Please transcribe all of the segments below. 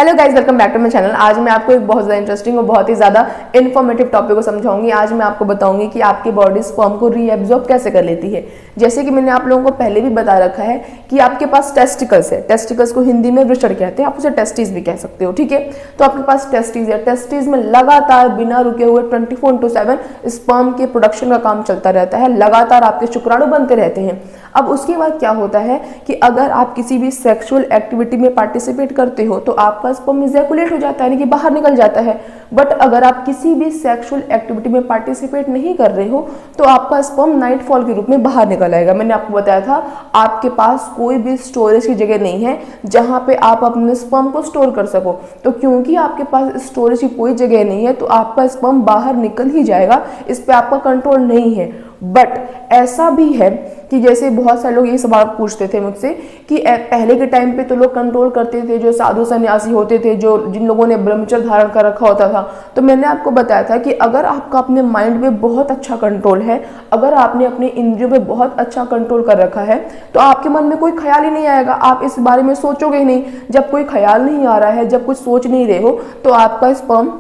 Hello guys, welcome back to my channel. आज मैं आपको एक बहुत ज़्यादा इंटरेस्टिंग और बहुत ही ज़्यादा इन्फॉर्मेटिव टॉपिक को समझाऊंगी। आज मैं आपको बताऊंगी कि आपकी बॉडी स्पर्म को रीएब्जॉर्ब कैसे कर लेती है। जैसे कि मैंने आप लोगों को पहले भी बता रखा है कि आपके पास टेस्टिकल्स है। टेस्टिकल्स को हिंदी में वृषण कहते हैं, आप उसे टेस्टिस भी कह सकते हो, ठीक है। तो आपके पास टेस्टिस है, टेस्टिस में लगातार बिना रुके हुए 24/7 स्पर्म के प्रोडक्शन का काम चलता रहता है। लगातार आपके शुक्राणु बनते रहते हैं। अब उसके बाद क्या होता है कि अगर आप किसी भी सेक्सुअल एक्टिविटी में पार्टिसिपेट करते हो तो आपका स्पर्म इजैकुलेट हो जाता है, यानी कि बाहर निकल जाता है। बट अगर आप किसी भी सेक्सुअल एक्टिविटी में पार्टिसिपेट नहीं कर रहे हो तो आपका स्पर्म नाइटफॉल के रूप में बाहर निकल आएगा। मैंने आपको बताया था आपके पास कोई भी स्टोरेज की जगह नहीं है जहां पे आप अपने स्पर्म को स्टोर कर सको। तो क्योंकि आपके पास स्टोरेज की कोई जगह नहीं है तो आपका स्पर्म बाहर निकल ही जाएगा, इस पे आपका कंट्रोल नहीं है। बट ऐसा भी है कि जैसे बहुत सारे लोग ये सवाल पूछते थे मुझसे कि पहले के टाइम पे तो लोग कंट्रोल करते थे, जो साधु सन्यासी होते थे, जो जिन लोगों ने ब्रह्मचर्य धारण कर रखा होता था। तो मैंने आपको बताया था कि अगर आपका अपने माइंड में बहुत अच्छा कंट्रोल है, अगर आपने अपने इंद्रियों पे बहुत अच्छा कंट्रोल कर रखा है तो आपके मन में कोई ख्याल ही नहीं आएगा, आप इस बारे में सोचोगे ही नहीं। जब कोई ख्याल नहीं आ रहा है, जब कुछ सोच नहीं रहे हो तो आपका स्पर्म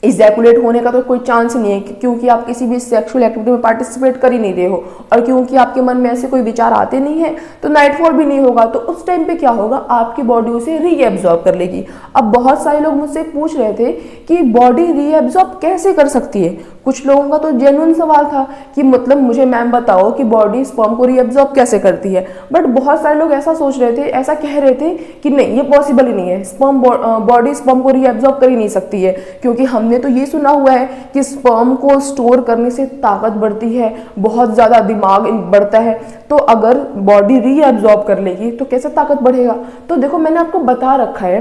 इजैकुलेट होने का तो कोई चांस नहीं है, क्योंकि आप किसी भी सेक्सुअल एक्टिविटी में पार्टिसिपेट कर ही नहीं रहे हो। और क्योंकि आपके मन में ऐसे कोई विचार आते नहीं है तो नाइटफॉल भी नहीं होगा। तो उस टाइम पे क्या होगा, आपकी बॉडी उसे रीएब्जॉर्ब कर लेगी। अब बहुत सारे लोग मुझसे पूछ रहे थे कि बॉडी रीएब्जॉर्ब कैसे कर सकती है। कुछ लोगों का तो जेन्युइन सवाल था कि मतलब मुझे मैम बताओ कि बॉडी स्पर्म को रीएब्जॉर्ब कैसे करती है। बट बहुत सारे लोग ऐसा सोच रहे थे, ऐसा कह रहे थे कि नहीं, ये पॉसिबल ही नहीं है, बॉडी स्पर्म को रीएब्जॉर्ब कर ही नहीं सकती है। क्योंकि हमने तो ये सुना हुआ है कि स्पर्म को स्टोर करने से ताकत बढ़ती है, बहुत ज्यादा दिमाग बढ़ता है। तो अगर बॉडी रीएब्जॉर्ब कर लेगी तो कैसे ताकत बढ़ेगा। तो देखो, मैंने आपको बता रखा है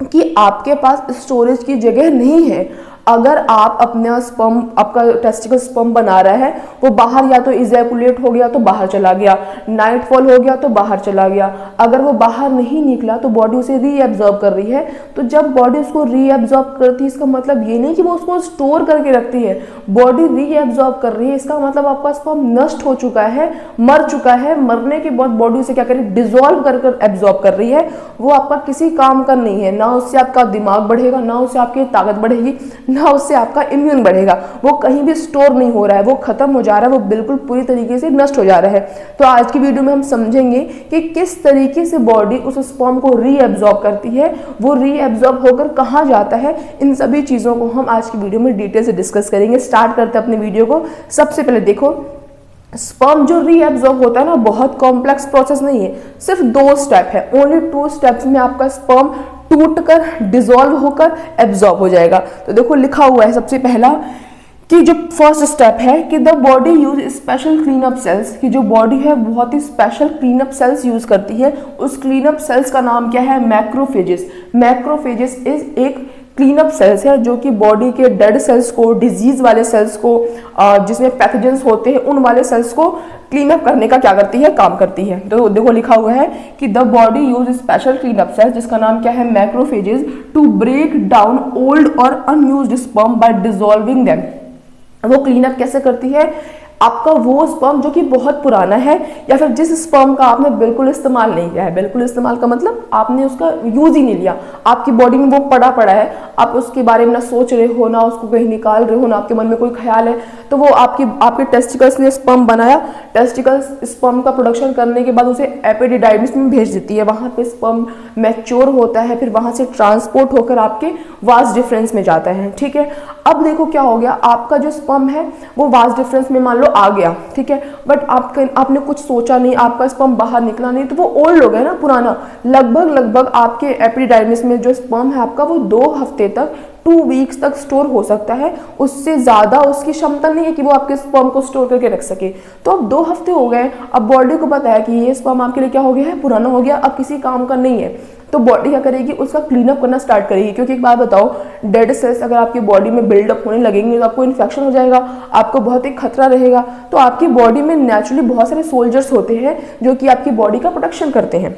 कि आपके पास स्टोरेज की जगह नहीं है। अगर आप अपना स्पर्म, आपका टेस्टिकल स्पर्म बना रहा है, वो बाहर या तो इजैकुलेट हो गया तो बाहर चला गया, नाइटफॉल हो गया तो बाहर चला गया। अगर वो बाहर नहीं निकला तो बॉडी उसे रीएब्जॉर्ब कर रही है। तो जब बॉडी उसको रीएब्जॉर्ब करती है, इसका मतलब ये नहीं कि वो उसको स्टोर करके रखती है। बॉडी रीएब्जॉर्ब कर रही है, इसका मतलब आपका स्पर्म नष्ट हो चुका है, मर चुका है। मरने के बाद बॉडी उसे क्या कर रही है, डिजोल्व कर एब्जॉर्ब कर रही है। वो आपका किसी काम का नहीं है, ना उससे आपका दिमाग बढ़ेगा, ना उससे आपकी ताकत बढ़ेगी, ना उससे आपका इम्यून बढ़ेगा। वो कहीं भी स्टोर नहीं हो रहा है, वो खत्म हो जा रहा है, वो बिल्कुल पूरी तरीके से नष्ट हो जा रहा है। तो आज की वीडियो में हम समझेंगे कि किस तरीके से बॉडी उस स्पर्म को रीएब्जॉर्ब करती है, वो रीएब्जॉर्ब होकर कहाँ जाता है। इन सभी चीजों को हम आज की वीडियो में डिटेल से डिस्कस करेंगे। स्टार्ट करते हैं अपने वीडियो को। सबसे पहले देखो, स्पर्म जो रीएब्जॉर्ब होता है ना, बहुत कॉम्प्लेक्स प्रोसेस नहीं है, सिर्फ 2 स्टेप है। ओनली 2 स्टेप्स में आपका स्पर्म टूटकर डिसॉल्व होकर एब्जॉर्ब हो जाएगा। तो देखो, लिखा हुआ है सबसे पहला कि जो फर्स्ट स्टेप है कि the body use special clean up cells, कि जो बॉडी है बहुत ही special clean up cells use करती है। उस क्लीन अप सेल्स का नाम क्या है, मैक्रोफेजेस। मैक्रोफेजेस इज एक क्लीन अप सेल्स है जो कि बॉडी के डेड सेल्स को, डिजीज वाले सेल्स को, जिसमें पैथोजेंस होते हैं, उन वाले सेल्स को क्लीन अप करने का क्या करती है, काम करती है। तो देखो, लिखा हुआ है कि the body use special clean up cells, जिसका नाम क्या है, macrophages, to break down old और unused sperm by dissolving them. वो क्लीन अप कैसे करती है, आपका वो स्पर्म जो कि बहुत पुराना है या फिर जिस स्पर्म का आपने बिल्कुल इस्तेमाल नहीं किया है। बिल्कुल इस्तेमाल का मतलब आपने उसका यूज ही नहीं लिया, आपकी बॉडी में वो पड़ा है, आप उसके बारे में ना सोच रहे हो, ना उसको कहीं निकाल रहे हो, ना आपके मन में कोई ख्याल है। तो वो आपके टेस्टिकल्स ने स्पर्म बनाया, टेस्टिकल्स स्पर्म का प्रोडक्शन करने के बाद उसे एपिडिडाइमिस में भेज देती है। वहां पे स्पर्म मैच्योर होता है, फिर वहां से ट्रांसपोर्ट होकर आपके वास डिफरेंस में जाता है, ठीक है। अब देखो क्या हो गया, आपका जो स्पर्म है वो वास डिफरेंस में मान लो आ गया, ठीक है। बट आपने कुछ सोचा नहीं, आपका स्पर्म बाहर निकला नहीं, तो वो ओल्ड हो गया ना, पुराना। लगभग आपके एपिडाइमिस में जो स्पर्म है आपका, वो 2 हफ्ते तक, 2 वीक्स तक स्टोर हो सकता है। उससे ज्यादा उसकी क्षमता नहीं है कि वो आपके स्पर्म को स्टोर करके रख सके। तो अब 2 हफ्ते हो गए, अब बॉडी को पता है कि ये स्पर्म आपके लिए क्या हो गया है, पुराना हो गया, अब किसी काम का नहीं है। तो बॉडी क्या करेगी, उसका क्लीन अप करना स्टार्ट करेगी। क्योंकि एक बात बताओ, डेड सेल्स अगर आपकी बॉडी में बिल्डअप होने लगेंगे तो आपको इन्फेक्शन हो जाएगा, आपको बहुत ही खतरा रहेगा। तो आपकी बॉडी में नेचुरली बहुत सारे सोल्जर्स होते हैं जो कि आपकी बॉडी का प्रोटेक्शन करते हैं,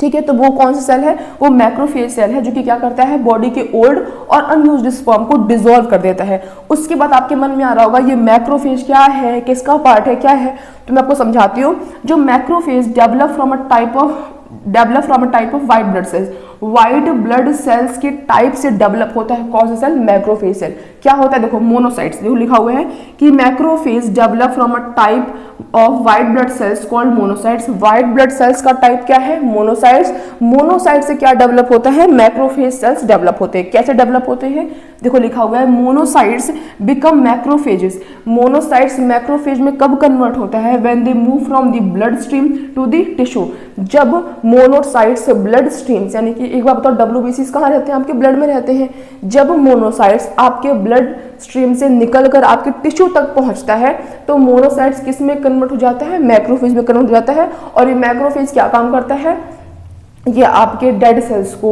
ठीक है। तो वो कौन सा सेल है, वो मैक्रोफेज सेल है, जो कि क्या करता है, बॉडी के ओल्ड और अनयूज्ड स्पर्म को डिसॉल्व कर देता है। उसके बाद आपके मन में आ रहा होगा ये मैक्रोफेज क्या है, किसका पार्ट है, क्या है। तो मैं आपको समझाती हूँ। जो macrophage develop from a type of white blood cells, white blood cells के टाइप से डेवलप होता है। कौन सा सेल? Macrophage cell. क्या होता है? देखो मोनोसाइट्स, देखो लिखा हुआ है कि macrophage develop from a type of white blood cells called monocytes. White blood cells का टाइप क्या है? मोनोसाइट्स। मोनोसाइट से क्या डेवलप होता है? मैक्रोफेज सेल्स डेवलप होते हैं। कैसे डेवलप होते हैं? देखो लिखा हुआ है monocytes become macrophages. Monocytes macrophage में कब कन्वर्ट होता है? When they move from the bloodstream to the tissue. जब मोनोसाइट्स ब्लड स्ट्रीम्स, यानी कि एक बार बताओ डब्ल्यूबीसीज कहाँ रहते हैं? आपके ब्लड में रहते हैं। जब मोनोसाइट्स आपके ब्लड स्ट्रीम से निकलकर आपके टिश्यू तक पहुंचता है तो मोनोसाइट्स किस में कन्वर्ट हो जाता है? मैक्रोफेज में कन्वर्ट हो जाता है। और ये मैक्रोफेज क्या काम करता है? ये आपके डेड सेल्स को,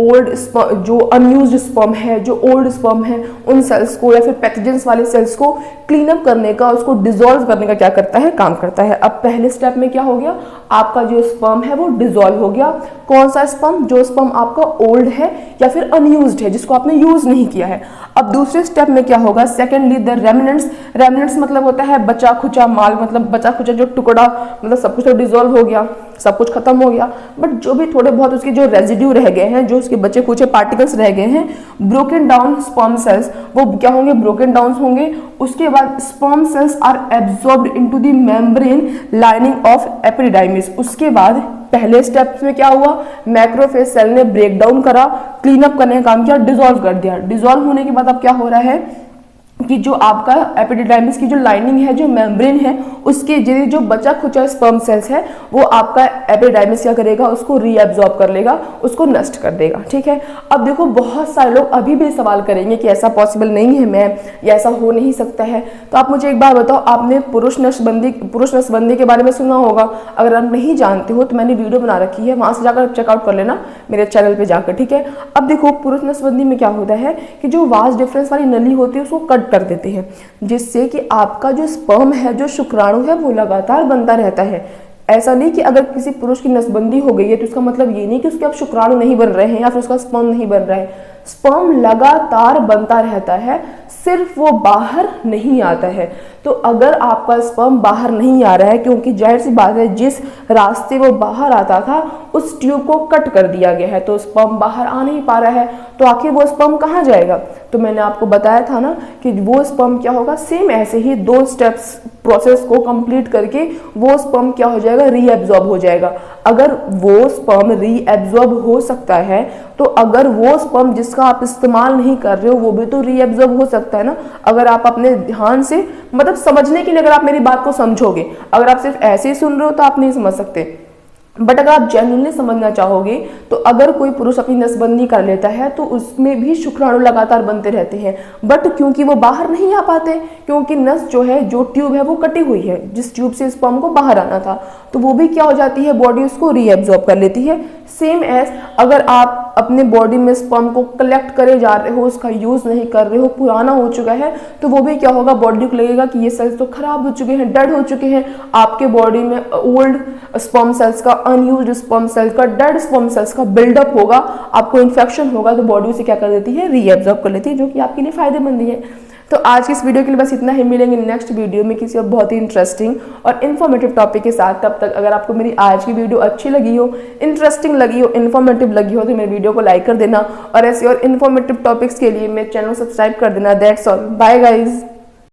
ओल्ड जो अनयूज्ड स्पर्म है, जो ओल्ड स्पर्म है, उन सेल्स को या फिर पैथोजेंस वाले सेल्स को क्लीन अप करने का, उसको डिसॉल्व करने का क्या करता है? काम करता है। अब पहले स्टेप में क्या हो गया? आपका जो स्पर्म है वो डिसॉल्व हो गया। कौन सा स्पर्म? जो स्पर्म आपका ओल्ड है या फिर अनयूज्ड है, जिसको आपने यूज नहीं किया है। अब दूसरे स्टेप में क्या होगा? Secondly the remnants. रेमिनेंट्स मतलब होता है बचा खुचा माल, मतलब बचा खुचा जो टुकड़ा, मतलब सब कुछ तो डिसॉल्व हो गया, सब कुछ खत्म हो गया, बट जो भी थोड़े बहुत उसके जो रेजिड्यू रह गए हैं, जो उसके बचे कुछ पार्टिकल्स रह गए हैं, ब्रोकन डाउन स्पर्म सेल्स, वो क्या होंगे? ब्रोकन डाउन होंगे। उसके बाद sperm cells are absorbed into the membrane lining of epididymis. उसके बाद पहले स्टेप में क्या हुआ? मैक्रोफेज सेल ने ब्रेक डाउन करा, क्लीन अप करने का काम किया, डिसॉल्व कर दिया। डिसॉल्व होने के बाद अब क्या हो रहा है कि जो आपका एपिडिडाइमिस की जो लाइनिंग है, जो मेम्ब्रेन है, उसके जरिए जो बचा खुचा स्पर्म सेल्स है वो आपका एपिडिडाइमिस क्या करेगा? उसको रीएब्जॉर्ब कर लेगा, उसको नष्ट कर देगा। ठीक है। अब देखो बहुत सारे लोग अभी भी सवाल करेंगे कि ऐसा पॉसिबल नहीं है मैम, या ऐसा हो नहीं सकता है। तो आप मुझे एक बार बताओ, आपने पुरुष नसबंदी के बारे में सुना होगा। अगर आप नहीं जानते हो तो मैंने वीडियो बना रखी है, वहां से जाकर चेकआउट कर लेना मेरे चैनल पर जाकर। ठीक है। अब देखो पुरुष नसबंदी में क्या होता है कि जो वास डिफरेंस वाली नली होती है उसको कट कर देते हैं, जिससे कि आपका जो स्पर्म है, जो शुक्राणु है, वो लगातार बनता रहता है। ऐसा नहीं कि अगर किसी पुरुष की नसबंदी हो गई है तो उसका मतलब ये नहीं कि उसके अब शुक्राणु नहीं बन रहे हैं या फिर उसका स्पर्म नहीं बन रहा है। स्पर्म लगातार बनता रहता है, सिर्फ वो बाहर नहीं आता है। तो अगर आपका स्पर्म बाहर नहीं आ रहा है, क्योंकि जाहिर सी बात है जिस रास्ते वो बाहर आता था उस ट्यूब को कट कर दिया गया है, तो स्पर्म बाहर आ नहीं पा रहा है, तो आखिर वो स्पर्म कहाँ जाएगा? तो मैंने आपको बताया था ना कि वो स्पर्म क्या होगा? सेम ऐसे ही 2 स्टेप्स प्रोसेस को कंप्लीट करके वो स्पर्म क्या हो जाएगा? रीएब्जॉर्ब हो जाएगा। अगर वो स्पर्म रीएब्जॉर्ब हो सकता है तो अगर वो स्पर्म जिसका आप इस्तेमाल नहीं कर रहे हो वो भी तो रीएब्जॉर्ब हो सकता है ना। अगर आप अपने ध्यान से, मतलब समझने के लिए, अगर आप मेरी बात को समझोगे, अगर आप सिर्फ ऐसे ही सुन रहे हो तो आप नहीं समझ सकते। बट अगर आप जेन्युइनली समझना चाहोगे तो अगर कोई पुरुष अपनी नसबंदी कर लेता है तो उसमें भी शुक्राणु लगातार बनते रहते हैं, बट क्योंकि वो बाहर नहीं आ पाते, क्योंकि नस जो है, जो ट्यूब है, वो कटी हुई है, जिस ट्यूब से स्पर्म को बाहर आना था, तो वो भी क्या हो जाती है? बॉडी उसको रीएब्जॉर्ब कर लेती है। सेम एज अगर आप अपने बॉडी में स्पर्म को कलेक्ट करे जा रहे हो, उसका यूज नहीं कर रहे हो, पुराना हो चुका है, तो वो भी क्या होगा? बॉडी को लगेगा कि ये सेल्स तो खराब हो चुके हैं, डेड हो चुके हैं। आपके बॉडी में ओल्ड स्पर्म सेल्स का, अनयूज्ड स्पर्म सेल्स का, डेड स्पर्म सेल्स का बिल्डअप होगा, आपको इन्फेक्शन होगा, तो बॉडी उसे क्या कर देती है? रीएब्जॉर्ब कर लेती है, जो कि आपके लिए फायदेमंद है। तो आज की इस वीडियो के लिए बस इतना ही। मिलेंगे नेक्स्ट वीडियो में किसी और बहुत ही इंटरेस्टिंग और इन्फॉर्मेटिव टॉपिक के साथ। तब तक अगर आपको मेरी आज की वीडियो अच्छी लगी हो, इंटरेस्टिंग लगी हो, इन्फॉर्मेटिव लगी हो तो मेरे वीडियो को लाइक कर देना और ऐसे और इन्फॉर्मेटिव टॉपिक्स के लिए मेरे चैनल को सब्सक्राइब कर देना। That's all, bye guys.